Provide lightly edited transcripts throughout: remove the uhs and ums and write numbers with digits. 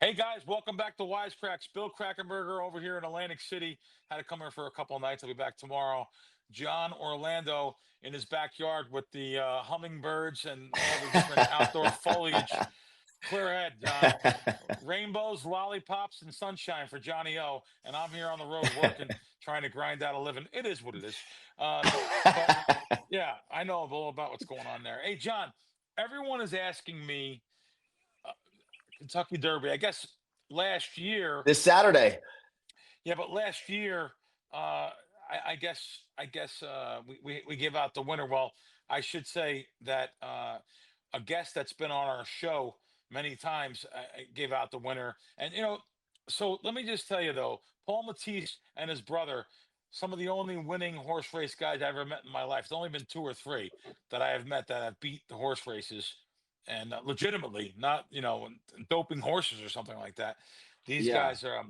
Hey guys, welcome back to WiseKracks. Bill Krackomberger over here in Atlantic City. Had to come here for a couple of nights. I'll be back tomorrow. Jon Orlando in his backyard with the hummingbirds and all the different outdoor foliage. Clear ahead, John. Rainbows, lollipops, and sunshine for Johnny O. And I'm here on the road working, trying to grind out a living. It is what it is. But yeah, I know a little about what's going on there. Hey, John, everyone is asking me Kentucky Derby. I guess last year, This Saturday. yeah, but last year, I guess we give out the winner. Well, I should say that a guest that's been on our show many times gave out the winner, and so let me just tell you though, Paul Matties and his brother. Some of the only winning horse race guys I ever met in my life. There's only been two or three that I have met that have beat the horse races and legitimately, not doping horses or something like that. These Yeah. guys are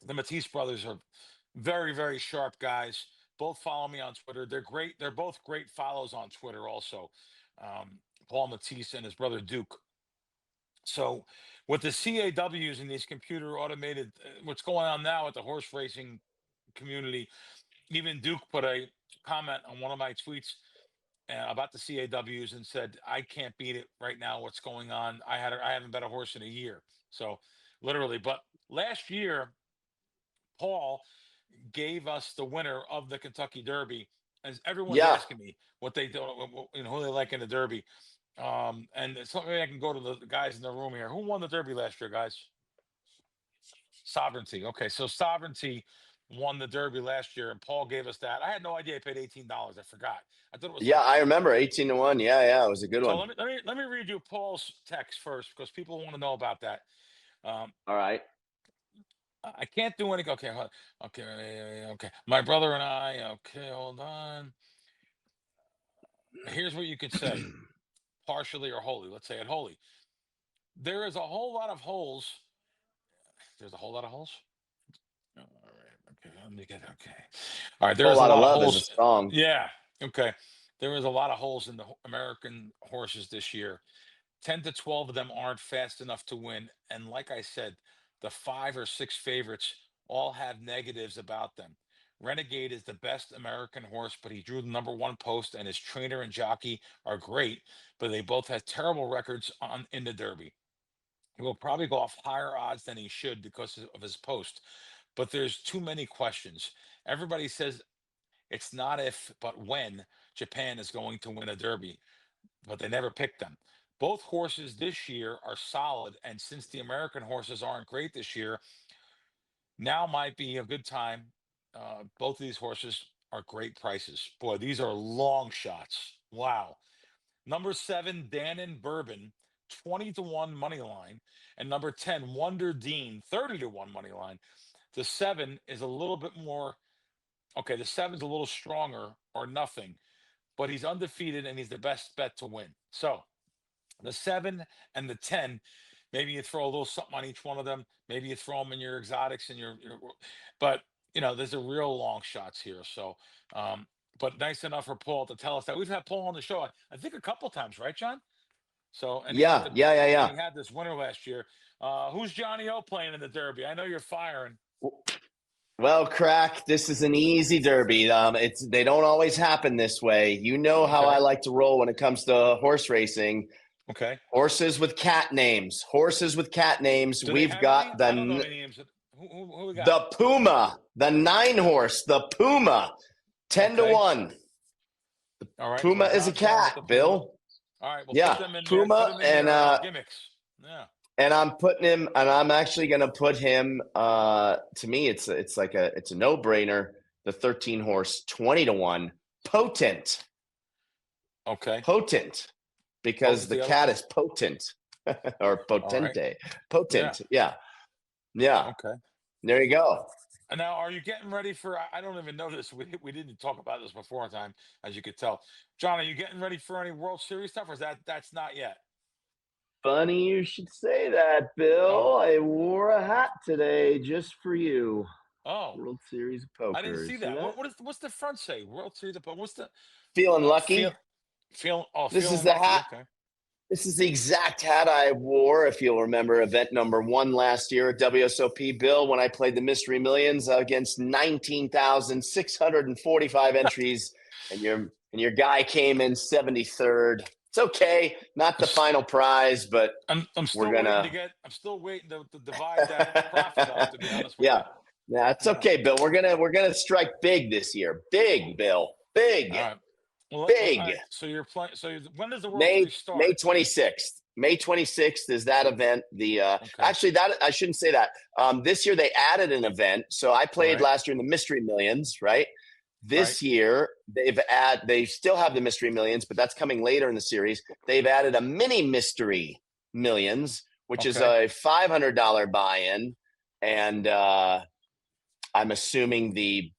the Matisse brothers are very, very sharp guys. Both follow me on Twitter. They're great. They're both great follows on Twitter also. Paul Matisse and his brother Duke. So with the CAWs and these computer automated, what's going on now with the horse racing community, even Duke put a comment on one of my tweets about the CAWs and said, I can't beat it right now. What's going on? I haven't bet a horse in a year. So literally, but last year, Paul gave us the winner of the Kentucky Derby. As everyone's Yeah. asking me what they do, who they like in the Derby. And it's something I can go to the guys in the room here. Who won the Derby last year, guys? Sovereignty. Okay, so Sovereignty won the Derby last year, and Paul gave us that. I had no idea I paid $18. I forgot. I thought it was Yeah, like I remember 18-1. Yeah, it was a good so. one. Let me read you Paul's text first because people want to know about that. All right. I can't do any. Okay, okay. My brother and I. Okay, hold on. Here's what you could say: partially or wholly. Let's say it wholly. There is a whole lot of holes. There's a whole lot of holes. All right. Okay. Let me get. Okay. All right. There Whole is a lot of lot of love is a holes. song. Yeah. Okay. There is a lot of holes in the American horses this year. 10 to 12 of them aren't fast enough to win. And like I said, the five or six favorites all have negatives about them. Renegade is the best American horse, but he drew the number one post, and his trainer and jockey are great, but they both have terrible records on in the Derby. He will probably go off higher odds than he should because of his post, but there's too many questions. Everybody says it's not if, but when Japan is going to win a Derby, but they never picked them. Both horses this year are solid, and since the American horses aren't great this year, now might be a good time. Both of these horses are great prices. Boy, these are long shots. Wow. Number seven, Dannon Bourbon, 20 to 1 money line. And number 10, Wonder Dean, 30 to 1 money line. The seven is a little bit more. Okay, the seven's a little stronger or nothing, but he's undefeated and he's the best bet to win. So the seven and the 10, maybe you throw a little something on each one of them. Maybe you throw them in your exotics and but there's a real long shots here. So, but nice enough for Paul to tell us that we've had Paul on the show, I think a couple times, right, John? So, and he had Yeah, yeah, and yeah, he had this winner last year. Who's Johnny O playing in the Derby? I know you're firing. yeah. Well, Crack, this is an easy derby. They don't always happen this way. You know how I Okay. like to roll when it comes to horse racing. Okay. Horses with cat names. Horses with cat names. Do they We've have any? got I don't know any names. Who we got? the Puma, the 9 horse, the Puma, 10 to Okay. 1. All right. So Puma is a John's going with cat, the Puma. Bill. All right. Well, put Yeah, them in there. Put Puma, them in your gimmicks. Yeah. I'm actually gonna put him. To me, it's a no brainer. The 13 horse, 20 to 1, potent, Okay. because Who's the the other cat one? is potent or All right. potente, Yeah. potent. Yeah. Okay. There you go. And now, are you getting ready for? I don't even know this. We didn't talk about this before in time, as you could tell. John, are you getting ready for any World Series stuff, or is that's not yet? Funny you should say that, Oh, Bill. I wore a hat today just for you. oh, World Series of I didn't Poker. see See that. that? What's the front say? World Series of What's the Feeling feel lucky. feel? Oh, This is feeling the lucky. hat. Okay. This is the exact hat I wore, if you'll remember, event number 1 last year at WSOP, Bill, when I played the Mystery Millions against 19,645 entries, and your guy came in 73rd. It's okay, not the final prize, but I'm still we're gonna. I'm still waiting to divide that profit up. To be honest with Yeah, you. yeah, it's okay, Bill. We're gonna strike big this year. Big, Bill. Big, All right. Well, all big. right. So you're playing. So when does the World May Series start? 26th. May 26th is that event. The Okay. actually that I shouldn't say that. This year they added an event. So I played Right. last year in the Mystery Millions, right? This Right. year they still have the Mystery Millions, but that's coming later in the series. They've added a mini Mystery Millions, which is Okay. a $500 buy-in, and I'm assuming the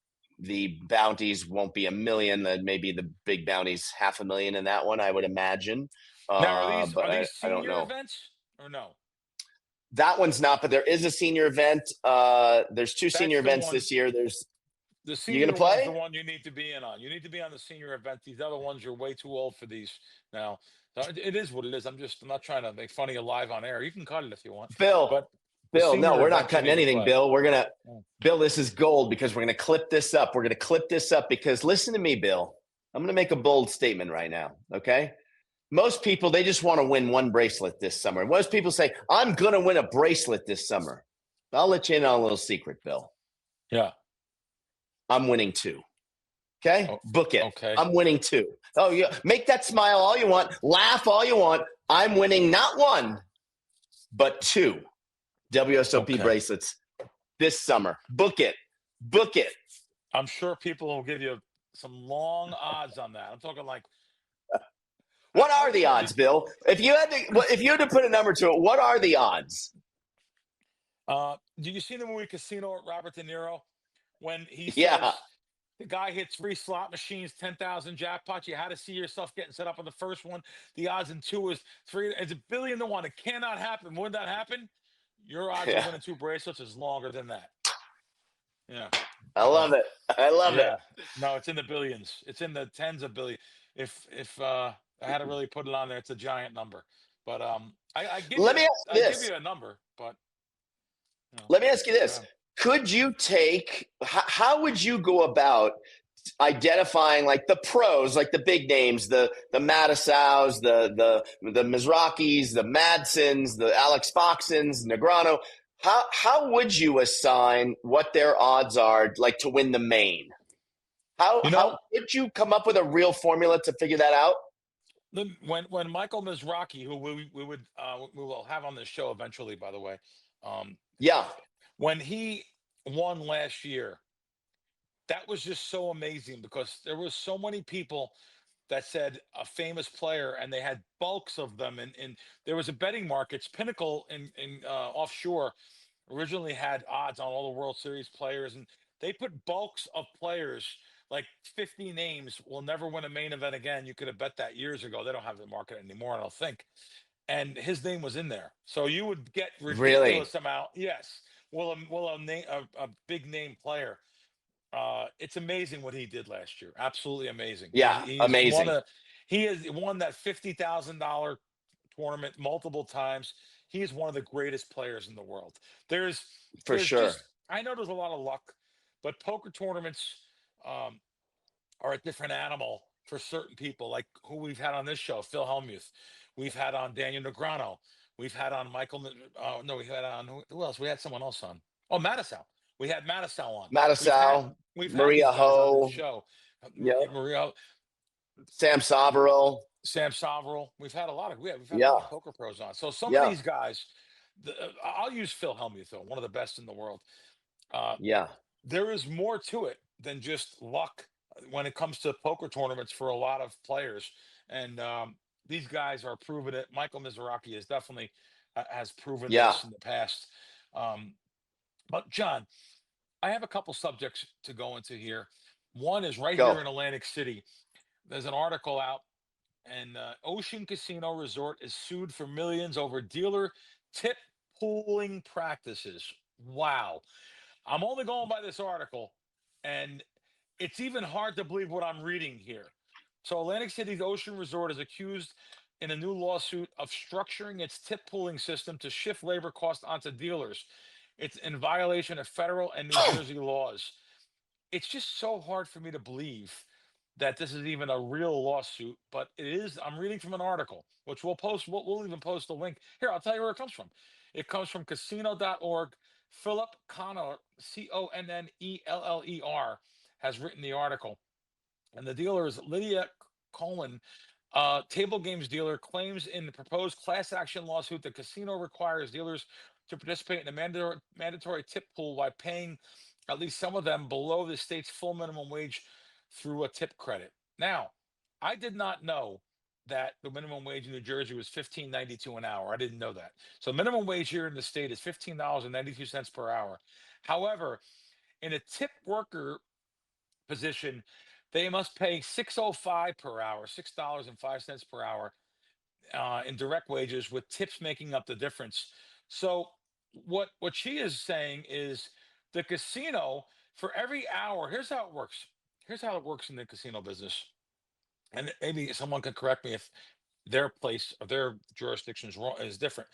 bounties won't be $1 million. That maybe the big bounties $500,000 in that one, I would imagine. Now But are these I don't senior know. events or no? That one's not, but there is a senior event. There's 2 senior the events one. this year. There's The you senior gonna one's play? the one you need to be in on. You need to be on the senior event. These other ones, you're way too old for these now. So it is what it is. I'm not trying to make fun of you live on air. You can cut it if you want. Bill. But the Bill, no, senior we're not event you cutting need to anything, play. Bill. Mm. Bill, this is gold because we're gonna clip this up. We're gonna clip this up because listen to me, Bill. I'm gonna make a bold statement right now. Okay. Most people, they just want to win one bracelet this summer. Most people say, I'm going to win a bracelet this summer. I'll let you in on a little secret, Bill. Yeah. I'm winning 2. Okay? Oh, Book it. okay. I'm winning 2. Oh, yeah. Make that smile all you want. Laugh all you want. I'm winning not 1, but 2 WSOP bracelets this summer. Book it. Book it. I'm sure people will give you some long odds on that. I'm talking like. What are the odds, Bill? If you had to put a number to it, what are the odds? Did you see the movie Casino with Robert De Niro when he Yeah. says the guy hits 3 slot machines, 10,000 jackpots? You had to see yourself getting set up on the first one. The odds in 2 is 3. It's $1 billion to 1. It cannot happen. Would that happen? Your odds of winning 2 bracelets is longer than that. Yeah. I love it. I love it. No, it's in the billions. It's in the tens of billions. If I had to really put it on there, it's a giant number. But I give Let you me ask you I give this. you a number, but Let me ask you this. Could you take how would you go about identifying like the pros, like the big names, the Matisows, the Mizrakis, the Madsons, the Alex Foxons, Negrano? How would you assign what their odds are like to win the main? How would you come up with a real formula to figure that out? when Michael Mizrachi, who we will have on this show eventually, by the way, Yeah. when he won last year, that was just so amazing because there was so many people that said a famous player, and they had bulks of them, and there was a betting markets. Pinnacle in offshore originally had odds on all the World Series players, and they put bulks of players, like 50 names will never win a main event again. You could have bet that years ago. They don't have the market anymore, I don't think. And his name was in there, so you would get ridiculous amount. Yes, a big name player. It's amazing what he did last year. Absolutely amazing. Yeah, amazing. He has won that $50,000 tournament multiple times. He is one of the greatest players in the world. There's sure. I know there's a lot of luck, but poker tournaments are a different animal for certain people, like who we've had on this show, Phil Hellmuth. We've had on Daniel Negreanu. We've had on Michael. No, we had on who else? We had someone else on. Oh, Matisow. We had Matisow on. Matisow, We've had Maria these guys on Ho. the show. Maria, Sam Soverell. We've had a lot of a lot of poker pros on. So some of these guys, I'll use Phil Hellmuth though, one of the best in the world. There is more to it than just luck when it comes to poker tournaments for a lot of players, and these guys are proving it. Michael Mizrachi is definitely has proven this in the past. But John, I have a couple subjects to go into here. One is here in Atlantic City. There's an article out, and Ocean Casino Resort is sued for millions over dealer tip pooling practices. Wow. I'm only going by this article, and it's even hard to believe what I'm reading here. So Atlantic City's Ocean Resort is accused in a new lawsuit of structuring its tip pooling system to shift labor costs onto dealers. It's in violation of federal and New Jersey laws. It's just so hard for me to believe that this is even a real lawsuit, but it is. I'm reading from an article, which we'll post. We'll even post a link here. I'll tell you where it comes from. It comes from casino.org. Philip Connor, Conneller, has written the article. And the dealer is Lydia Colin, table games dealer, claims in the proposed class action lawsuit the casino requires dealers to participate in a mandatory tip pool by paying at least some of them below the state's full minimum wage through a tip credit. Now, I did not know that the minimum wage in New Jersey was $15.92 an hour. I didn't know that. So minimum wage here in the state is $15.92 per hour. However, in a tip worker position, they must pay 605 per hour, $6.05 per hour in direct wages, with tips making up the difference. So what she is saying is the casino, for every hour, here's how it works. Here's how it works in the casino business. And maybe someone can correct me if their place or their jurisdiction is different.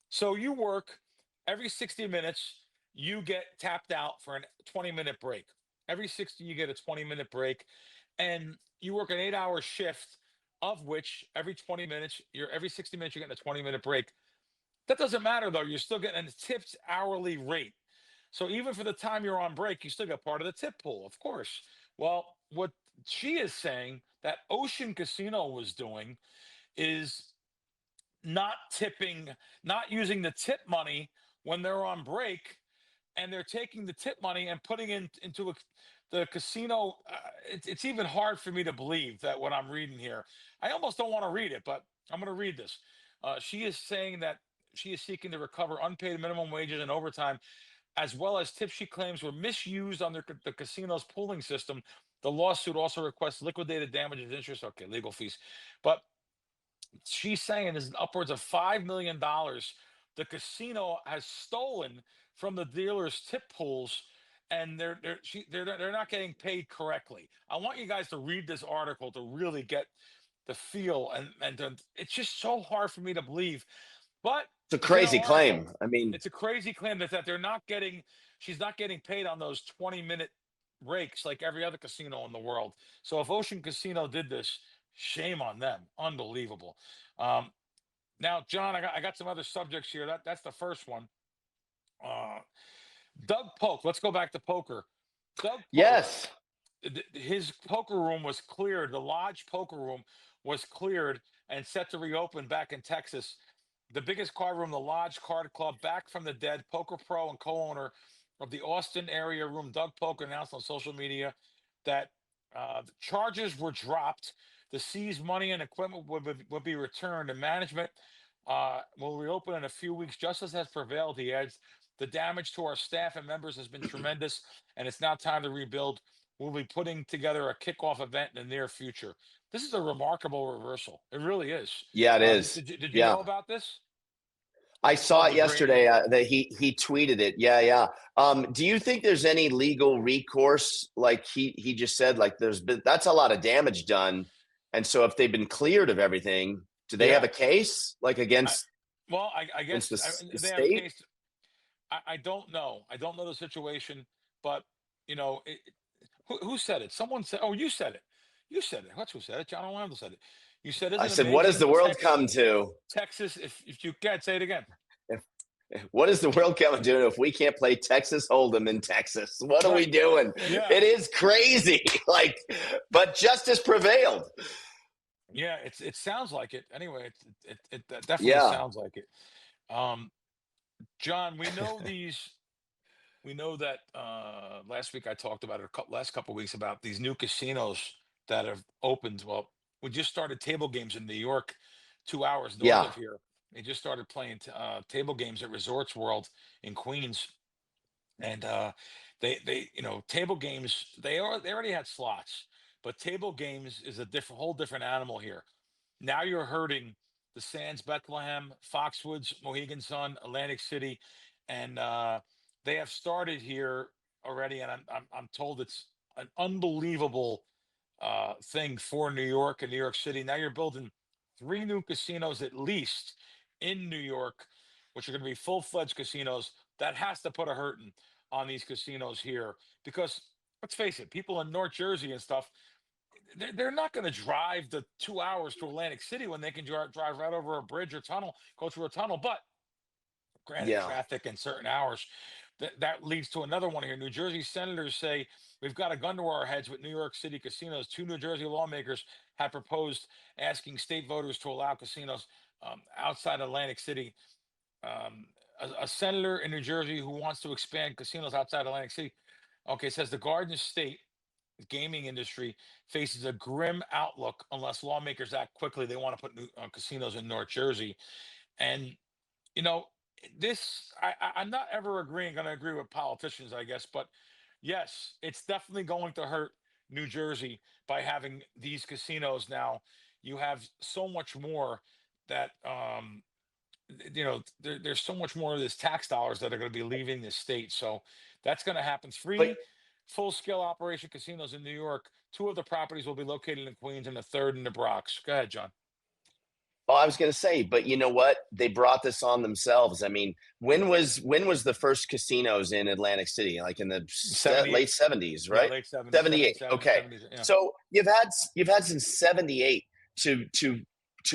So you work every 60 minutes, you get tapped out for a 20-minute break. Every 60, you get a 20-minute break, and you work an 8-hour shift, of which every 20 minutes, every 60 minutes, you're getting a 20-minute break. That doesn't matter though. You're still getting a tipped hourly rate. So even for the time you're on break, you still get part of the tip pool, of course. Well, what she is saying that Ocean Casino was doing is not tipping, not using the tip money when they're on break, and they're taking the tip money and putting it into the casino. It's even hard for me to believe that what I'm reading here. I almost don't want to read it, but I'm going to read this. She is saying that she is seeking to recover unpaid minimum wages and overtime, as well as tips she claims were misused under the casino's pooling system. The lawsuit also requests liquidated damages, interest, okay, legal fees. But she's saying is upwards of $5 million the casino has stolen from the dealers' tip pools, and they're not getting paid correctly. I want you guys to read this article to really get the feel, it's just so hard for me to believe, but It's a it's in crazy our article. claim. I mean, It's a crazy claim that they're not getting. She's not getting paid on those 20-minute breaks like every other casino in the world. So if Ocean Casino did this, shame on them. Unbelievable. Um, Now, John, I got some other subjects here. That's the first one. Uh, Doug Polk. Let's go back to poker. Doug Polk. yes. His poker room was cleared. The Lodge poker room was cleared and set to reopen back in Texas. The biggest card room, the Lodge Card Club, back from the dead. Poker pro and co-owner of the Austin area room, Doug Polk, announced on social media that the charges were dropped. The seized money and equipment would be returned, and management will reopen in a few weeks. Justice has prevailed, he adds. The damage to our staff and members has been tremendous, and it's now time to rebuild. We'll be putting together a kickoff event in the near future. This is a remarkable reversal. It really is. Yeah, it Did, is. did, you- did you Yeah. know about this? I It's saw called it the Grange. yesterday that he tweeted it. Yeah, yeah. Do you think there's any legal recourse? Like he just said, like that's a lot of damage done. And so if they've been cleared of everything, do they have Yeah. a case like I, well, I against guess the they have a state? case. I don't know. I don't know the situation, but who said it? Someone said. Oh, you said it. You said it. That's who said it. John Orlando said it. You said, I "Isn't it said, what does the amazing, world come to? Texas? If you can't say it again." If, what is the world coming to if we can't play Texas Hold'em in Texas? What are we Right. doing? Yeah. It is crazy. Like, but justice prevailed. Yeah. It sounds like it. Anyway, it definitely Yeah. sounds like it. Um, John, we know these. We know that last week I talked about it. Last couple of weeks about these new casinos that have opened. Well, we just started table games in New York, 2 hours north Yeah. of here. They just started playing table games at Resorts World in Queens, and table games. They already had slots, but table games is a whole different animal here. Now you're hurting the Sands, Bethlehem, Foxwoods, Mohegan Sun, Atlantic City, and they have started here already. And I'm told it's an unbelievable thing for New York and New York City. Now you're building three new casinos at least in New York, which are going to be full-fledged casinos. That has to put a hurting on these casinos here because let's face it, people in North Jersey and stuff, they're not going to drive the 2 hours to Atlantic City when they can drive right over a bridge or tunnel, go through a tunnel. But granted, Yeah. traffic in certain hours. That leads to another one here. New Jersey senators say we've got a gun to our heads with New York City casinos. Two New Jersey lawmakers have proposed asking state voters to allow casinos outside Atlantic City. Um, a senator in New Jersey who wants to expand casinos outside Atlantic City, okay, says the Garden State gaming industry faces a grim outlook unless lawmakers act quickly. They want to put new casinos in North Jersey. And you know, this I'm not ever going to agree with politicians, I guess, but yes, it's definitely going to hurt New Jersey by having these casinos now. You have so much more that there's so much more of this tax dollars that are going to be leaving the state. So that's going to happen. But Three full-scale operation casinos in New York. Two of the properties will be located in Queens, and a third in the Bronx. Go ahead, John. I was going to say, but you know what? They brought this on themselves. I mean, when was the first casinos in Atlantic City? Like in the 78. late 70s, Yeah, right? late 70s, 78. 77, Okay. 70s. Yeah. So you've had since 78 to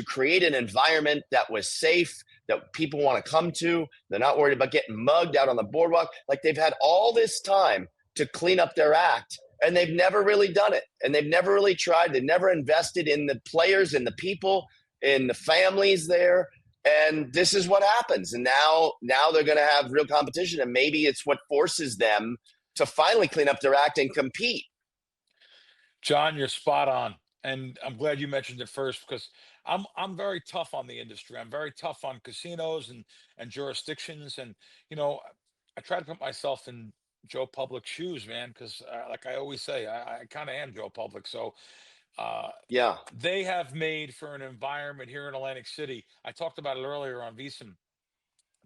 create an environment that was safe, that people want to come to. They're not worried about getting mugged out on the boardwalk. Like they've had all this time to clean up their act, and they've never really done it. And they've never really tried. They've never invested in the players and the people, in the families there. And this is what happens. And now they're going to have real competition, and maybe it's what forces them to finally clean up their act and compete. John, you're spot on. And I'm glad you mentioned it first because I'm very tough on the industry. I'm very tough on casinos and jurisdictions. And I try to put myself in Joe Public's shoes, man, because like I always say, I kind of am Joe Public. So uh, Yeah. they have made for an environment here in Atlantic City. I talked about it earlier on VSiN,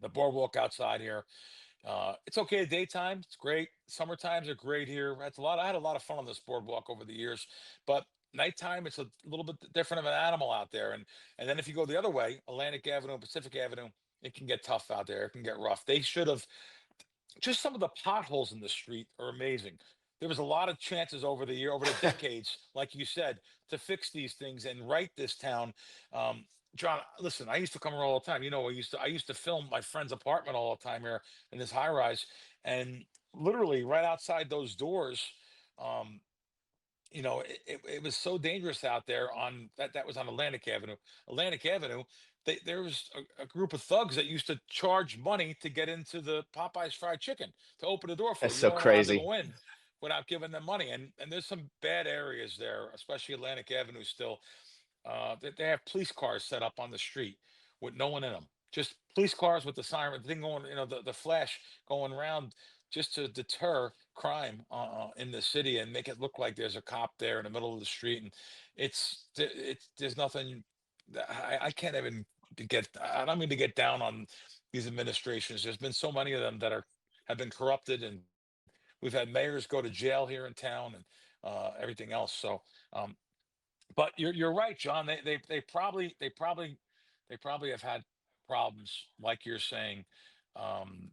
the boardwalk outside here. It's okay at daytime. It's great. Summer times are great here. I had a lot of fun on this boardwalk over the years, but nighttime it's a little bit different of an animal out there. And then if you go the other way, Atlantic Avenue and Pacific Avenue, it can get tough out there. It can get rough. They should have just some of the potholes in the street are amazing. There was a lot of chances over the decades, like you said, to fix these things and right this town. Um, John, listen, I used to come here all the time. I used to film my friend's apartment all the time here in this high rise, and literally right outside those doors. Um, it was so dangerous out there on that was on Atlantic Avenue. Atlantic Avenue, there was a group of thugs that used to charge money to get into the Popeyes fried chicken to open the door for That's you. You so weren't allowed to crazy. go in without giving them money. And there's some bad areas there, especially Atlantic Avenue still. They have police cars set up on the street with no one in them. Just police cars with the siren thing going, the flash going around just to deter crime in the city and make it look like there's a cop there in the middle of the street. And it's there's nothing. I can't even get. I don't mean to get down on these administrations. There's been so many of them that have been corrupted, and we've had mayors go to jail here in town and everything else. So um, but you're right, John. They probably have had problems, like you're saying, um,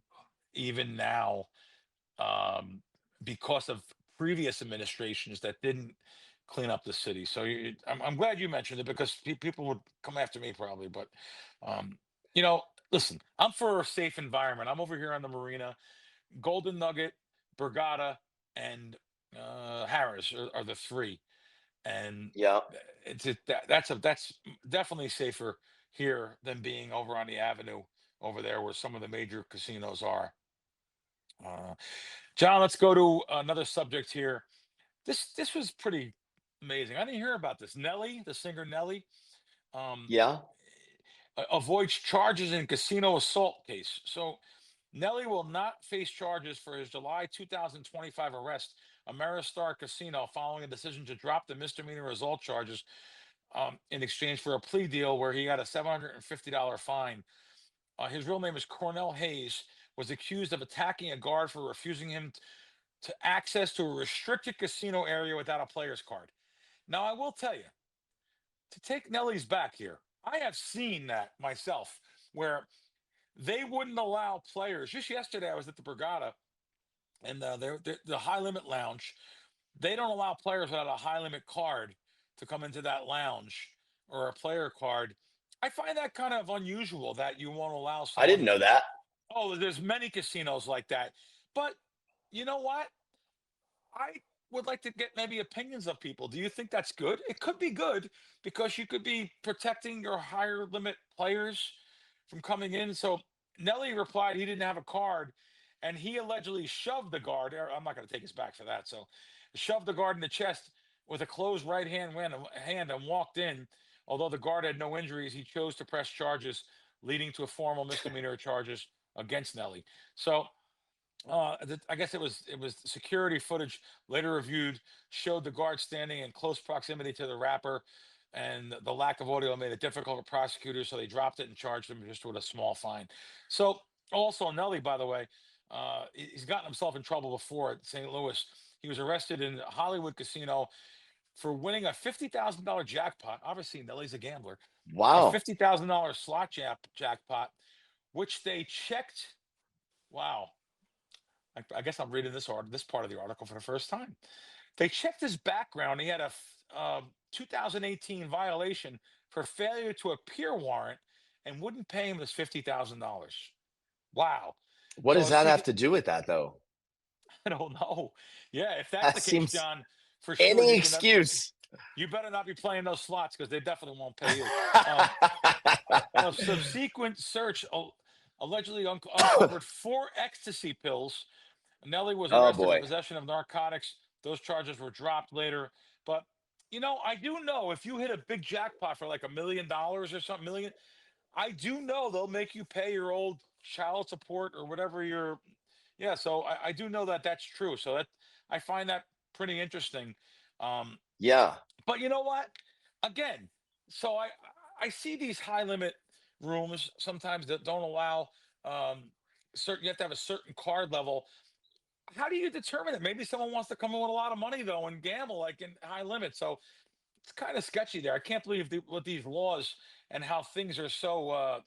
even now, um, because of previous administrations that didn't clean up the city. So I'm glad you mentioned it because people would come after me probably. But um, you know, listen, I'm for a safe environment. I'm over here on the marina. Golden Nugget, Borgata, and Harris are the three, and Yeah. that's definitely safer here than being over on the avenue over there where some of the major casinos are. Uh, John, let's go to another subject here. This was pretty amazing. I didn't hear about this. Nelly, the singer Nelly, um, Yeah. avoids charges in casino assault case. So Nelly will not face charges for his July 2025 arrest, Ameristar Casino, following a decision to drop the misdemeanor assault charges in exchange for a plea deal where he got a $750 fine. His real name is Cornell Hayes. Was accused of attacking a guard for refusing him to access to a restricted casino area without a player's card. Now, I will tell you, to take Nelly's back here. I have seen that myself where they wouldn't allow players. Just yesterday, I was at the Borgata and the high limit lounge. They don't allow players without a high limit card to come into that lounge or a player card. I find that kind of unusual that you won't allow I didn't someone. know that. Oh, there's many casinos like that. But you know what? I would like to get maybe opinions of people. Do you think that's good? It could be good because you could be protecting your higher limit players from coming in. So Nelly replied he didn't have a card and he allegedly shoved the guard. I'm not going to take his back for that. So shoved the guard in the chest with a closed hand and walked in. Although the guard had no injuries, he chose to press charges, leading to a formal misdemeanor charges against Nelly. So I guess it was security footage later reviewed showed the guard standing in close proximity to the rapper, and the lack of audio made it difficult for prosecutors, so they dropped it and charged him just with a small fine. So also Nelly, by the way, he's gotten himself in trouble before at St. Louis. He was arrested in a Hollywood casino for winning a $50,000 jackpot. Obviously, Nelly's a gambler. A Wow. $50,000 slot jackpot, which they checked. Wow, I guess I'm reading this part of the article for the first time. They checked his background. He had a 2018 violation for failure to appear warrant and wouldn't pay him his $50,000. Wow. What So does that see, have to do with that, though? I don't know. Yeah, if that's That the case, seems John, for sure any excuse. you better not be playing those slots because they definitely won't pay you. Um, a subsequent search allegedly uncovered 4 ecstasy pills. Nelly was Oh arrested for boy. possession of narcotics. Those charges were dropped later. But I do know if you hit a big jackpot for like $1 million or something million, I do know they'll make you pay your old child support or whatever your. Yeah, so I do know that that's true. So that I find that pretty interesting. Um, Yeah. but you know what? Again, so I see these high limit rooms sometimes that don't allow certain. You have to have a certain card level. How do you determine it? Maybe someone wants to come in with a lot of money though and gamble like in high limits. So it's kind of sketchy there. I can't believe with these laws and how things are so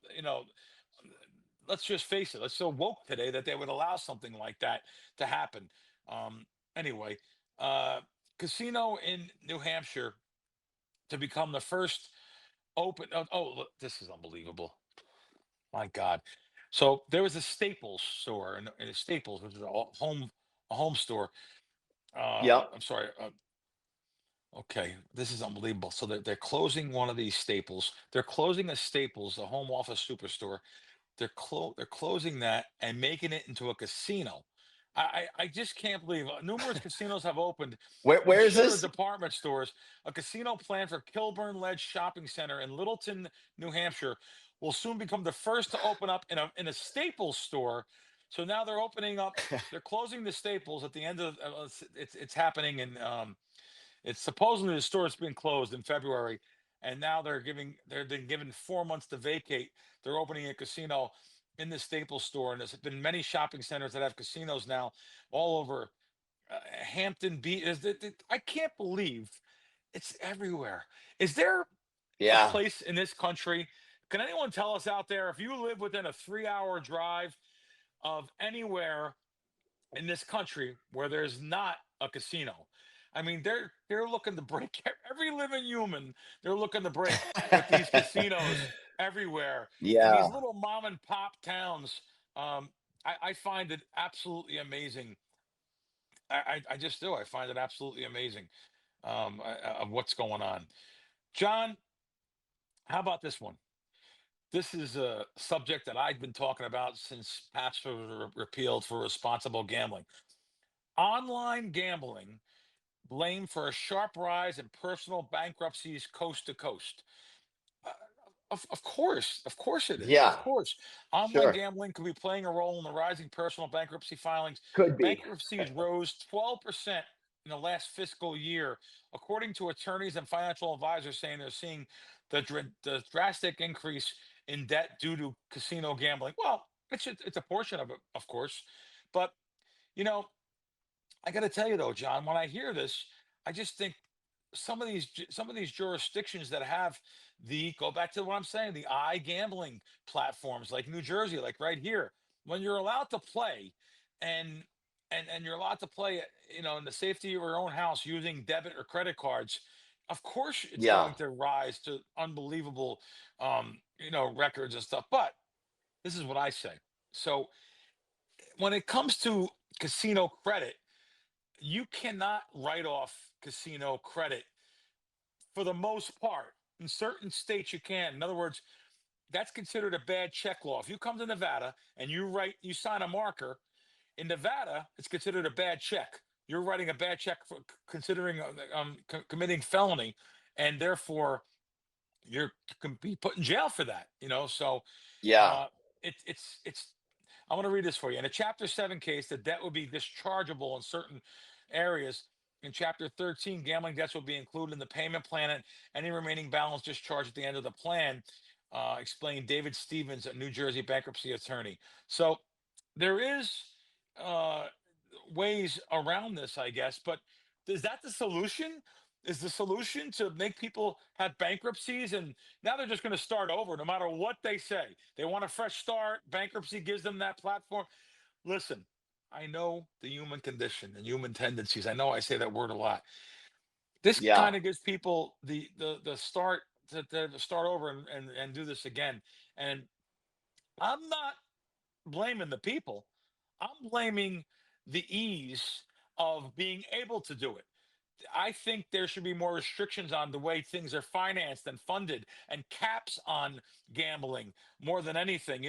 let's just face it, it's so woke today that they would allow something like that to happen. Um, anyway, uh, casino in New Hampshire to become the first open. Look, this is unbelievable. My God. So there was a Staples store, and Staples, which is a home store. Yep. I'm sorry. Okay, this is unbelievable. So they're closing one of these Staples. They're closing a Staples, the home office superstore. They're closing that and making it into a casino. I just can't believe numerous casinos have opened and Where is shuttered this? department stores. A casino planned for Kilburn Ledge Shopping Center in Littleton, New Hampshire, will soon become the first to open up in a Staples store. So now they're opening up. They're closing the Staples at the end of it's happening in it's supposedly the store's been closed in February, and now they've been given 4 months to vacate. They're opening a casino in the Staples store, and there's been many shopping centers that have casinos now all over Hampton Beach. I can't believe it's everywhere. Is there a Yeah. place in this country? Can anyone tell us out there if you live within a 3-hour drive of anywhere in this country where there's not a casino? I mean, they're looking to break every living human. They're looking to break with these casinos everywhere in these Yeah. little mom and pop towns. Um, I find it absolutely amazing. I just do. I find it absolutely amazing of what's going on. John, how about this one? This is a subject that I've been talking about since PAPS was repealed for responsible gambling. Online gambling blamed for a sharp rise in personal bankruptcies coast to coast. Uh, of course it is. Of Yeah. course, online Sure. gambling could be playing a role in the rising personal bankruptcy filings. Could be. Bankruptcies rose 12% in the last fiscal year, according to attorneys and financial advisors, saying they're seeing the drastic increase in debt due to casino gambling. Well, it's a portion of it, of course, but you know I got to tell you though, John, when I hear this, I just think some of these jurisdictions that have go back to what I'm saying, the gambling platforms like New Jersey, like right here, when you're allowed to play, and and you're allowed to play, in the safety of your own house using debit or credit cards, of course it's Yeah. going to rise to unbelievable, records and stuff. But this is what I say. So when it comes to casino credit, you cannot write off casino credit for the most part. In certain states, you can. In other words, that's considered a bad check law. If you come to Nevada and you sign a marker in Nevada, it's considered a bad check. You're writing a bad check for considering committing felony, and therefore you're can be put in jail for that. So Yeah. uh, it's. I want to read this for you. In a Chapter 7 case, the debt would be dischargeable in certain areas. In Chapter 13, gambling debts will be included in the payment plan and any remaining balance discharged at the end of the plan, explained David Stevens, a New Jersey bankruptcy attorney. So there is uh, ways around this, I guess. But is that the solution? Is the solution to make people have bankruptcies and now they're just going to start over no matter what they say? They want a fresh start. Bankruptcy gives them that platform. Listen, I know the human condition and human tendencies. I know I say that word a lot. This Yeah. kind of gives people the start to start over and do this again. And I'm not blaming the people. I'm blaming the ease of being able to do it. I think there should be more restrictions on the way things are financed and funded, and caps on gambling more than anything.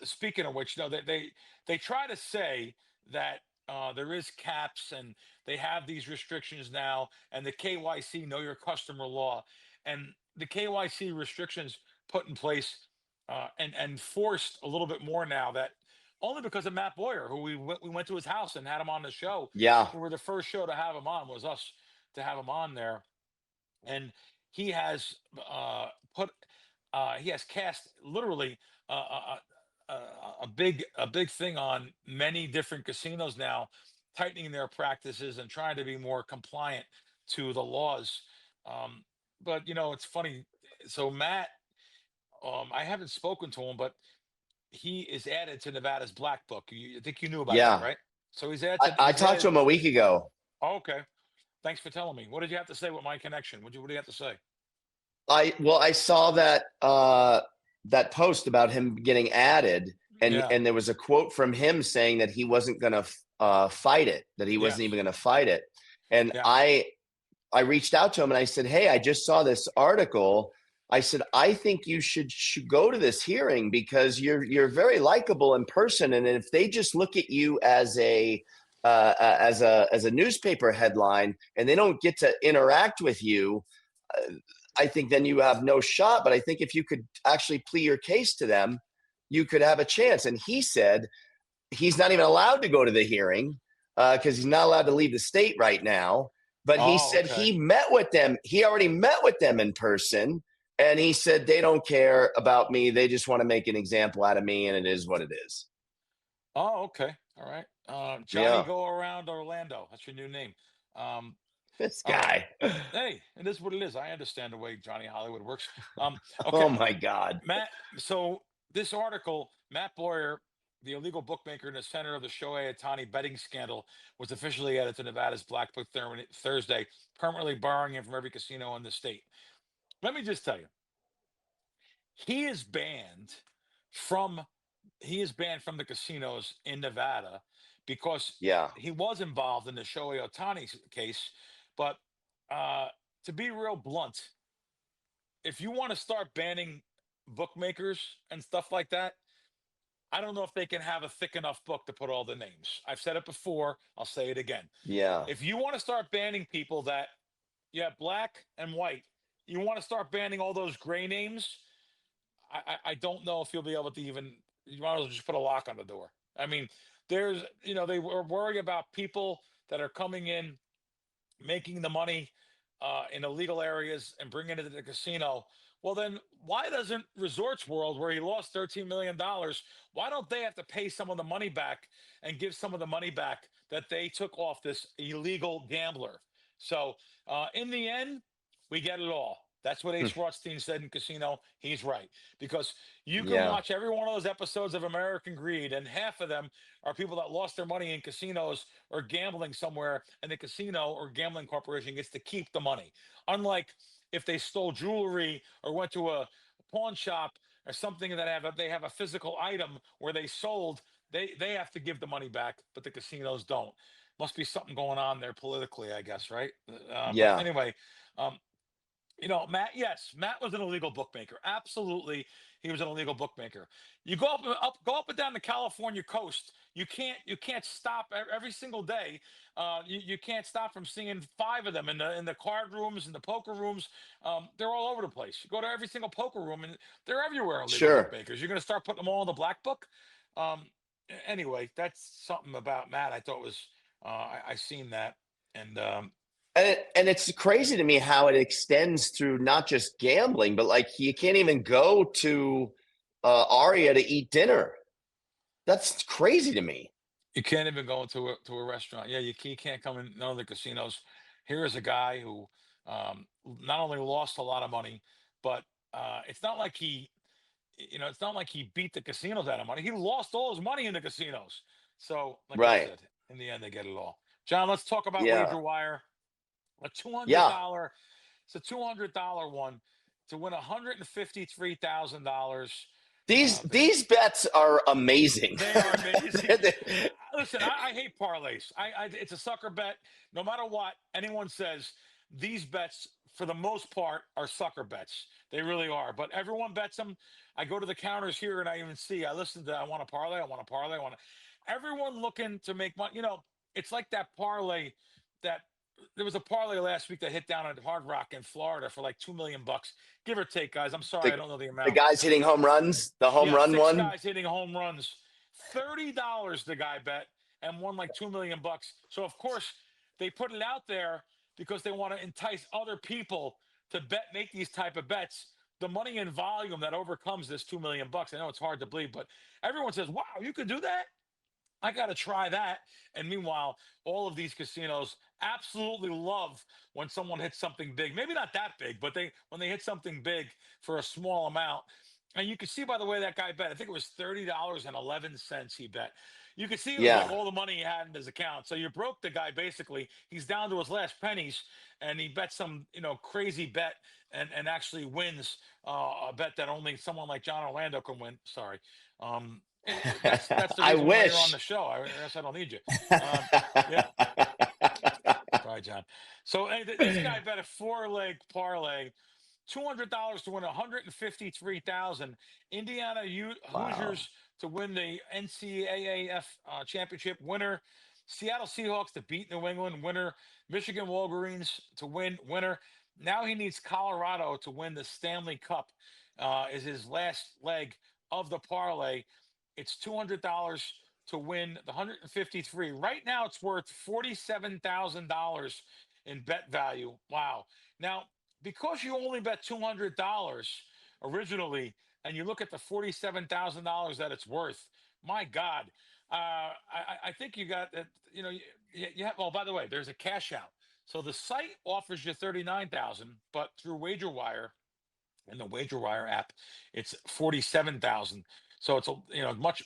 Speaking of which, they try to say that there is caps and they have these restrictions now, and the KYC, know your customer law, and the KYC restrictions put in place and forced a little bit more now, that only because of Matt Bowyer, who we went to his house and had him on the show. Yeah. We were the first show to have him on, was us to have him on there, and he has put he has cast literally a big thing on many different casinos now, tightening their practices and trying to be more compliant to the laws. Um, but it's funny. So Matt, I haven't spoken to him, but he is added to Nevada's black book. I think you knew about that, Yeah. right? So he's added. I He's talked to added. him a week ago. Oh, okay. Thanks for telling me. What did you have to say with my connection? What do you have to say? I saw that post about him getting added, and Yeah. and there was a quote from him saying that he wasn't going to fight it, that he wasn't Yes. even going to fight it. And Yeah. I reached out to him and I said, "Hey, I just saw this article. I said, I think you should go to this hearing because you're very likable in person, and if they just look at you as a newspaper headline and they don't get to interact with you, I think then you have no shot. But I think if you could actually plead your case to them, you could have a chance." And he said he's not even allowed to go to the hearing because he's not allowed to leave the state right now. But he Oh, said okay. he met with them. He already met with them in person. And he said they don't care about me. They just want to make an example out of me. And it is what it is. Oh, okay. All right. Johnny Yeah. Go Around Orlando. That's your new name. Um, This all right. guy. Hey, it is what it is. I understand the way Johnny Hollywood works. Okay, Oh, my God. Matt. So this article, Matt Boyer, the illegal bookmaker and the center of the Shohei Ohtani betting scandal, was officially added to Nevada's Black Book Thursday, permanently barring him from every casino in the state. Let me just tell you, he is banned from the casinos in Nevada because Yeah. he was involved in the Shohei Ohtani case. But uh, to be real blunt, if you want to start banning bookmakers and stuff like that, I don't know if they can have a thick enough book to put all the names. I've said it before. I'll say it again. Yeah. If you want to start banning people that, yeah, black and white, you want to start banning all those gray names, I don't know if you'll be able to even. You might as well just put a lock on the door. I mean, they were worried about people that are coming in, making the money in illegal areas and bringing it to the casino. Well, then why doesn't Resorts World, where he lost $13 million, why don't they have to pay some of the money back and give some of the money back that they took off this illegal gambler? So in the end, we get it all. That's what Ace Rothstein said in Casino. He's right. Because you can Yeah. watch every one of those episodes of American Greed, and half of them are people that lost their money in casinos or gambling somewhere, and the casino or gambling corporation gets to keep the money. Unlike if they stole jewelry or went to a pawn shop or something that they have a physical item where they sold, they have to give the money back, but the casinos don't. Must be something going on there politically, I guess, right? But Yeah. anyway, um, Matt, yes, Matt was an illegal bookmaker. Absolutely, he was an illegal bookmaker. You go up and down the California coast. You can't stop every single day. You can't stop from seeing five of them in the card rooms and the poker rooms. They're all over the place. You go to every single poker room, and they're everywhere. Illegal Sure. bookmakers. You're going to start putting them all in the black book. Um, anyway, that's something about Matt. I thought was I seen that, and And it's crazy to me how it extends through not just gambling, but like you can't even go to Aria to eat dinner. That's crazy to me. you can't even go into a restaurant. Yeah, you can't come in none of the casinos. Here is a guy who not only lost a lot of money, but it's not like it's not like he beat the casinos out of money. He lost all his money in the casinos. So, like I Right. said, in the end, they get it all. John, let's talk about Yeah. WagerWire. A two hundred Yeah. dollar, it's a $200 one to win $153,000. These bets are amazing. They are amazing. Listen, I hate parlays. It's a sucker bet. No matter what anyone says, these bets, for the most part, are sucker bets. They really are. But everyone bets them. I go to the counters here and I even see. I listen to. I want a parlay. I want a parlay. I want. Everyone looking to make money. It's like that parlay that there was a parlay last week that hit down at Hard Rock in Florida for like $2 million, give or take, guys. I'm sorry, I don't know the The amount. guys hitting home runs, the home Yeah, run six one. guys hitting home runs. $30 the guy bet and won like $2 million. So of course they put it out there because they want to entice other people to make these type of bets. The money in volume that overcomes this $2 million. I know it's hard to believe, but everyone says, "Wow, you could do that." I got to try that. And meanwhile, all of these casinos absolutely love when someone hits something big. Maybe not that big, but when they hit something big for a small amount. And you can see by the way that guy bet, I think it was $30.11 he bet. You could see it was like Yeah. all the money he had in his account. So you broke the guy basically. He's down to his last pennies, and he bet some crazy bet and actually wins a bet that only someone like Jon Orlando can win. Sorry. That's the I reason why you're on the wish. show. I guess I don't need you. Yeah. Sorry, John. So this guy bet a four-leg parlay, $200 to win 153,000. Indiana Wow. Hoosiers to win the NCAAF championship winner. Seattle Seahawks to beat New England winner. Michigan Wolverines to win winner. Now he needs Colorado to win the Stanley Cup. Is his last leg of the parlay. It's $200 to win the 153. Right now, it's worth $47,000 in bet value. Wow. Now, because you only bet $200 originally, and you look at the $47,000 that it's worth, my God, I think you got that. You have. Oh, by the way, there's a cash out. So the site offers you 39,000, but through WagerWire in the WagerWire app, it's 47,000. So it's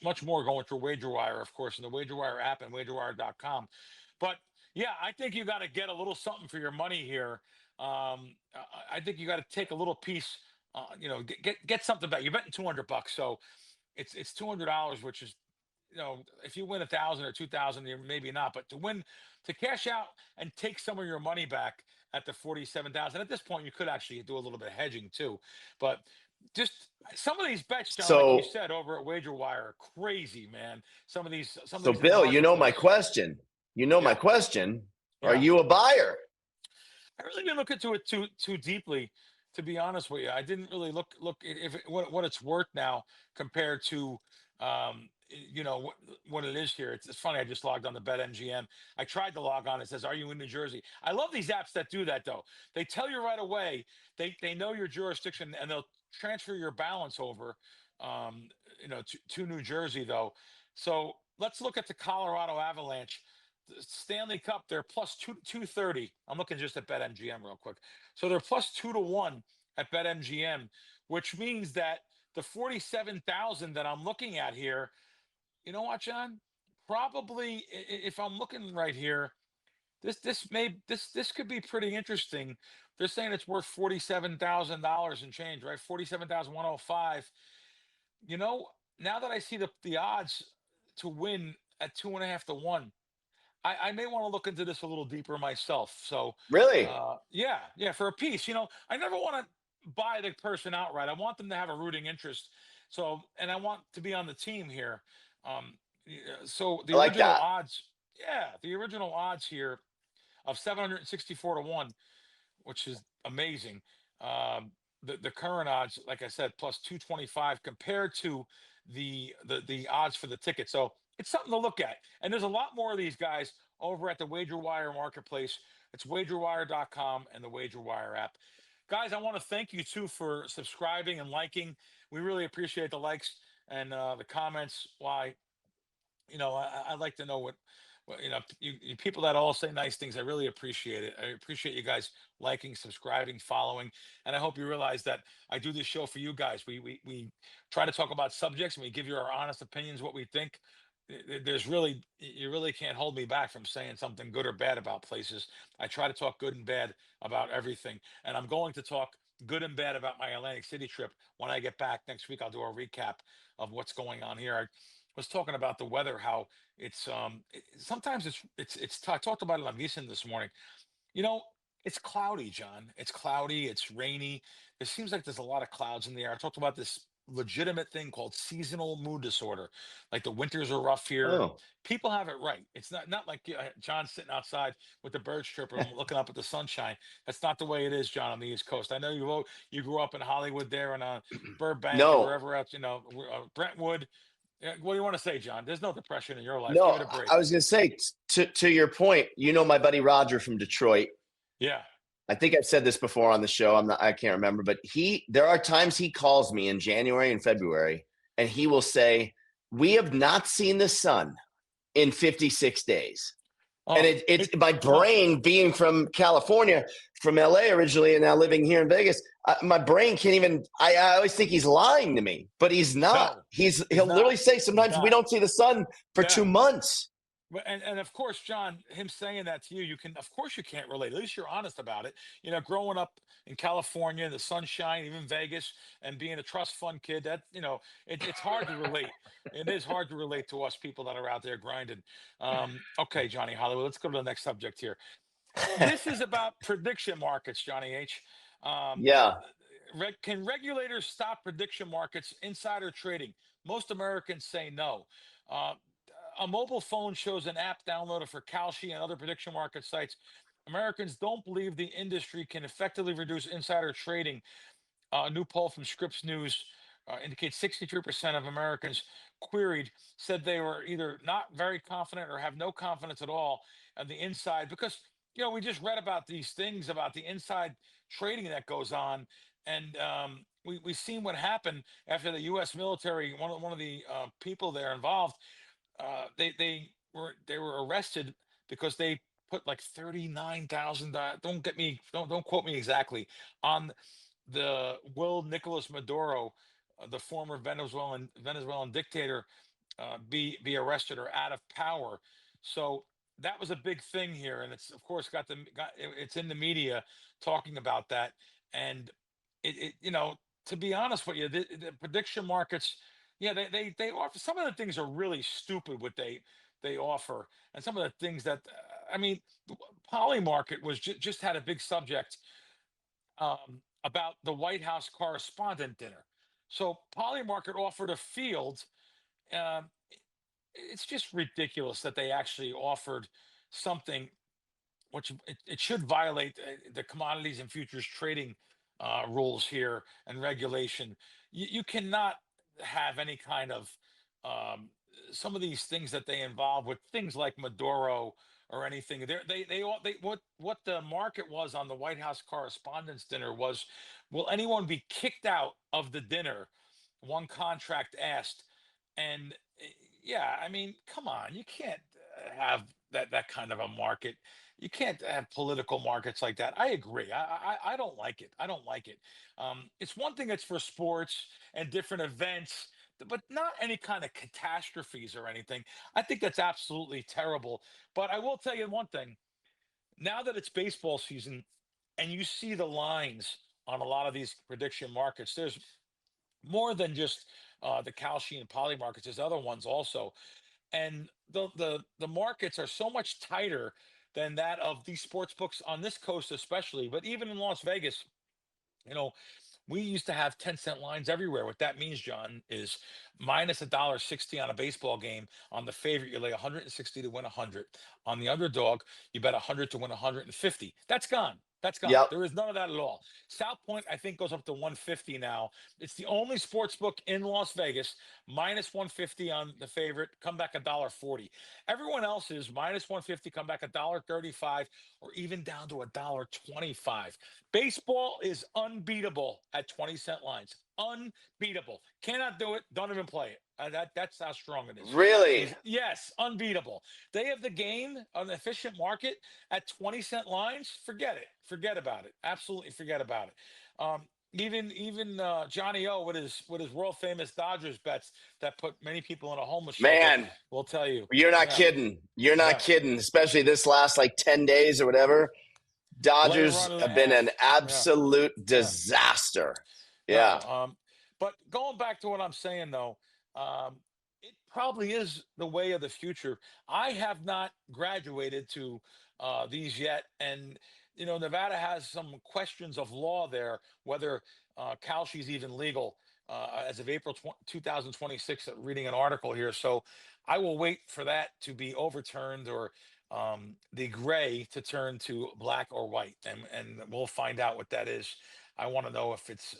much more going through WagerWire, of course, in the WagerWire app and WagerWire.com. But yeah, I think you got to get a little something for your money here. I think you got to take a little piece. Get something back. You're betting $200, so it's $200, which is if you win 1,000 or 2,000, maybe not, but to cash out and take some of your money back at the 47,000. At this point, you could actually do a little bit of hedging too, but just some of these bets, John, like you So said over at WagerWire, are crazy, man. Some of these Bill, margin my calls. question. My Yeah, question. Are yeah. you a buyer? I really didn't look into it too deeply, to be honest with you. I didn't really look if what it's worth now compared to what it is here. It's funny. I just logged on to BetMGM. I tried to log on. It says, "Are you in New Jersey?" I love these apps that do that though. They tell you right away. They know your jurisdiction and they'll transfer your balance over. To New Jersey though. So let's look at the Colorado Avalanche. Stanley Cup, they're plus 230. I'm looking just at BetMGM real quick. So they're plus 2 to 1 at BetMGM, which means that the 47,000 that I'm looking at here, you know what, John? Probably, if I'm looking right here, this could be pretty interesting. They're saying it's worth $47,000 and change, right? 47,105. You know, now that I see the odds to win at 2.5 to 1, I may want to look into this a little deeper myself. So, Really? yeah, for a piece, I never want to buy the person outright. I want them to have a rooting interest. So, and I want to be on the team here. So I like that. the original odds here of 764 to 1, which is amazing. The current odds, like I said, plus 225 compared to the odds for the ticket. So it's something to look at. And there's a lot more of these guys over at the WagerWire marketplace. It's wagerwire.com and the WagerWire app. Guys, I want to thank you too for subscribing and liking. We really appreciate the likes and the comments. Why, I'd like to know you people that all say nice things. I really appreciate it. I appreciate you guys liking, subscribing, following, and I hope you realize that I do this show for you guys. We try to talk about subjects and we give you our honest opinions, what we think. There's really you really can't hold me back from saying something good or bad about places. I try to talk good and bad about everything, and I'm going to talk good and bad about my Atlantic City trip when I get back next week. I'll do a recap of what's going on here. I was talking about the weather, how sometimes I talked about it on Gieson this morning. You know, it's cloudy, John. It's cloudy, it's rainy. It seems like there's a lot of clouds in the air. I talked about this legitimate thing called seasonal mood disorder. Like the winters are rough here. Oh, People have it right. It's not like John sitting outside with the birds chirping, looking up at the sunshine. That's not the way it is, John, on the East Coast. I know you grew up in Hollywood there and Burbank or no, wherever else, Brentwood. Yeah, what do you want to say, John? There's no depression in your life. Give no. it a break. I was going to say, to your point, my buddy Roger from Detroit. Yeah. I think I've said this before on the show. I can't remember, but there are times he calls me in January and February, and he will say, "We have not seen the sun in 56 days." And Oh, it's my brain being from California, from LA originally, and now living here in Vegas. My brain can't even. I always think he's lying to me, but he's not. no, He'll literally say sometimes we don't see the sun for Yeah. 2 months. And of course, John, him saying that to you, of course you can't relate. At least you're honest about it. Growing up in California, the sunshine, even Vegas, and being a trust fund kid, it's hard to relate. It is hard to relate to us people that are out there grinding. Okay, Johnny Hollywood, let's go to the next subject here. This is about prediction markets, Johnny H. Um, Yeah. can regulators stop prediction markets, insider trading? Most Americans say no. Uh, a mobile phone shows an app downloaded for Kalshi and other prediction market sites. Americans don't believe the industry can effectively reduce insider trading. A new poll from Scripps News indicates 63% of Americans queried said they were either not very confident or have no confidence at all on the inside because we just read about these things about the inside trading that goes on, and we've seen what happened after the U.S. military. One of the people there involved, they were arrested because they put like 39,000. Don't quote me exactly on the will Nicolas Maduro, the former Venezuelan dictator, be arrested or out of power. So that was a big thing here, and it's of course it's in the media talking about that, and to be honest with you, the prediction markets, yeah, they offer some of the things are really stupid what they offer, and some of the things that I mean, Poly Market was just had a big subject about the White House correspondent dinner. So Polymarket offered a field. Um, it's just ridiculous that they actually offered something which it should violate the commodities and futures trading rules here and regulation. You cannot have any kind of um, some of these things that they involve with things like Maduro or anything. They what the market was on the White House Correspondents' Dinner was, will anyone be kicked out of the dinner? One contract asked, and yeah, I mean, come on, you can't. have that kind of a market. You can't have political markets like that. I agree. I don't like it. I don't like it. It's one thing it's for sports and different events, but not any kind of catastrophes or anything. I think that's absolutely terrible. But I will tell you one thing. Now that it's baseball season, and you see the lines on a lot of these prediction markets, there's more than just the Kalshi and Poly markets. There's other ones also, and the markets are so much tighter than that of these sports books on this coast, especially. But even in Las Vegas, you know, we used to have 10-cent lines everywhere. What that means, John, is minus $1.60 on a baseball game. On the favorite, you lay 160 to win 100. On the underdog, you bet 100 to win 150. That's gone. That's gone. Yep. There is none of that at all. South Point, I think, goes up to 150 now. It's the only sports book in Las Vegas, minus 150 on the favorite, come back $1.40. Everyone else is minus 150, come back $1.35, or even down to $1.25. Baseball is unbeatable at 20-cent lines. Unbeatable. Cannot do it. Don't even play it. That's how strong it is. Really? Yes, unbeatable. They have the game on the efficient market at 20-cent lines. Forget it. Forget about it. Absolutely forget about it. Even Johnny O with his world famous Dodgers bets that put many people in a homeless shelter Man, will tell you. you're not Yeah, kidding. You're not yeah. kidding, especially this last like 10 days or whatever. Lay a Dodgers run and a have been an half. Yeah, absolute yeah. disaster. No, Yeah. but going back to what I'm saying though, it probably is the way of the future. I have not graduated to these yet, and Nevada has some questions of law there, whether Kalshi is even legal as of April 2026. Reading an article here, so I will wait for that to be overturned or the gray to turn to black or white, and we'll find out what that is. I want to know if it's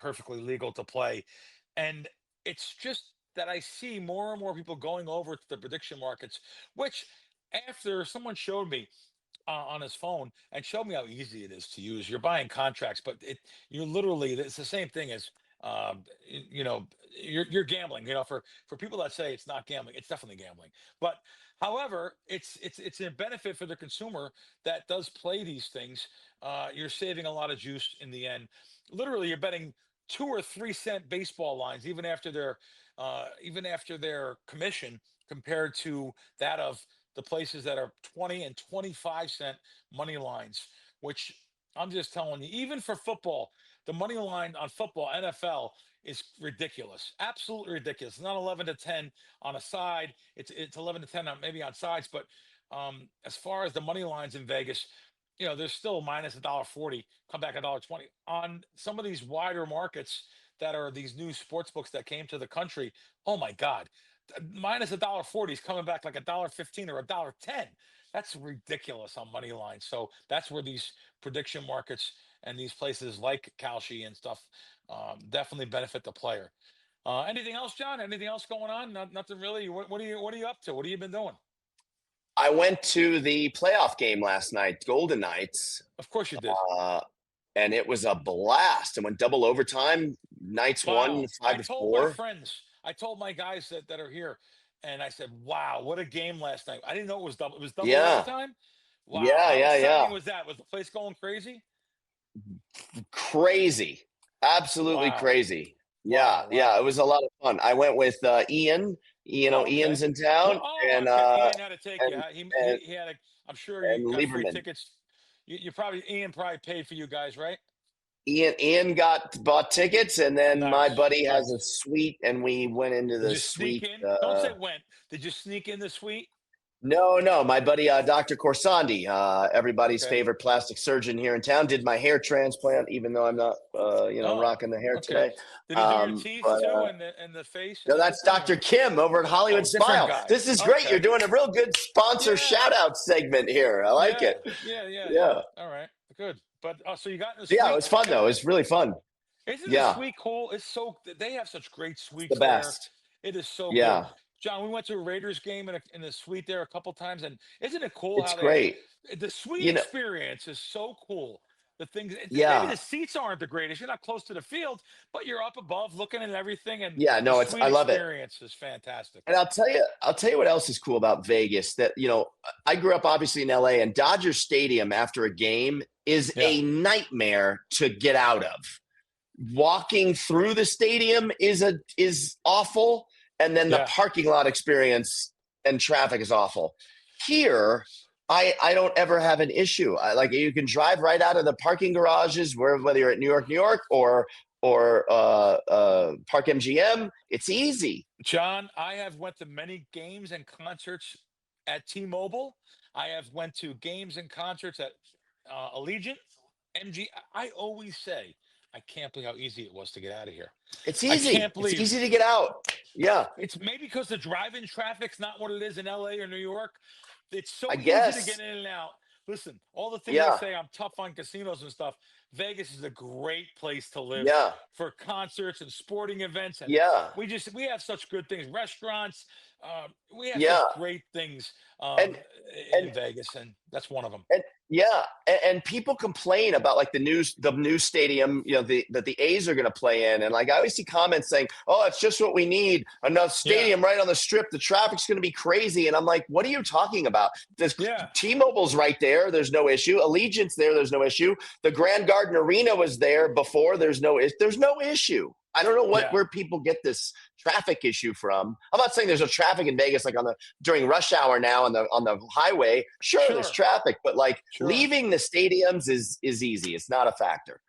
perfectly legal to play. And it's just that I see more and more people going over to the prediction markets, which after someone showed me on his phone and showed me how easy it is to use. You're buying contracts, but you're literally it's the same thing as you're gambling. For people that say it's not gambling, it's definitely gambling. But however, it's a benefit for the consumer that does play these things. You're saving a lot of juice in the end. Literally, you're betting 2 or 3 cent baseball lines, even after their commission, compared to that of the places that are 20 and 25-cent money lines, which I'm just telling you, even for football, the money line on football, NFL, is ridiculous. Absolutely ridiculous. It's not 11 to 10 on a side. It's 11 to 10 on maybe on sides, but as far as the money lines in Vegas, there's still minus $1.40, come back $1.20 on some of these wider markets that are these new sports books that came to the country. Oh my God, minus $1.40 is coming back like $1.15 or $1.10. That's ridiculous on money lines. So that's where these prediction markets and these places like Kalshi and stuff definitely benefit the player. Anything else, John? Anything else going on? Nothing really. What are you up to? What have you been doing? I went to the playoff game last night, Golden Knights, Of course you did. and it was a blast. And went double overtime. Knights won Wow. I five to told my four. friends, I told my guys that are here, and I said, wow, what a game last night. I didn't know it was double. It was double Yeah, overtime. Wow. yeah, How yeah, yeah. exciting was that? Was the place going crazy? Crazy, absolutely Wow. crazy. Yeah, Wow. yeah. It Wow. was a lot of fun. I went with Ian. Oh, okay. Ian's in Well, town, oh, and okay. Ian had to take you. and He had a, I'm sure you got free Lieberman. tickets. Ian probably paid for you guys, right? Ian bought tickets, and then my Nice. buddy has a Nice. suite, and we went into Did the you sneak suite. in? Don't say went. Did you sneak in the suite? No, my buddy Dr. Corsandi, everybody's Okay. favorite plastic surgeon here in town, did my hair transplant, even though I'm not, Oh, rocking the hair okay. today. Did he do your teeth But too, and the face and no, that's everything? Dr. Or Kim over at Hollywood different Smile. guy. This is great. You're Okay. doing a real good sponsor Yeah. shout out segment here. I like Yeah. it. Yeah. Yeah. Yeah. Yeah. All right. Good. But so you got in the Yeah, it suite. was fun though. It was really fun. Isn't the Yeah. suite cool? It's so they have such great It's the suites there. best. It is so good. Yeah. John, we went to a Raiders game in the suite there a couple times, and isn't it cool It's how they have great. the suite You know, experience is so cool. the things. Maybe Yeah. the seats aren't the greatest. You're not close to the field, but you're up above looking at everything, and Yeah, the no, suite I love it. experience is fantastic. And I'll tell you what else is cool about Vegas. That I grew up obviously in LA, and Dodger Stadium after a game is a nightmare to get out of. Walking through the stadium is awful, and then the parking lot experience and traffic is awful. Here, I don't ever have an issue. Like, you can drive right out of the parking garages, whether you're at New York, or Park MGM. It's easy. John, I have went to many games and concerts at T-Mobile. I have went to games and concerts at Allegiant, MG. I always say, I can't believe how easy it was to get out of here. It's easy. I can't believe it's easy to get out. Yeah. It's maybe because the drive-in traffic's not what it is in LA or New York. It's so easy guess. to get in and out. Listen, all the things I say, I'm tough on casinos and stuff. Vegas is a great place to live for concerts and sporting events. And we have such good things. Restaurants. We have such great things in Vegas, and that's one of them. And people complain about like the new stadium, that the A's are going to play in, and like I always see comments saying, "Oh, it's just what we need, another stadium right on the Strip. The traffic's going to be crazy." And I'm like, "What are you talking about? T-Mobile's right there. There's no issue. Allegiant's there. There's no issue. The Grand Garden Arena was there before. There's no issue." I don't know where people get this traffic issue from. I'm not saying there's no traffic in Vegas like during rush hour now on the highway. Sure, there's traffic, but leaving the stadiums is easy. It's not a factor.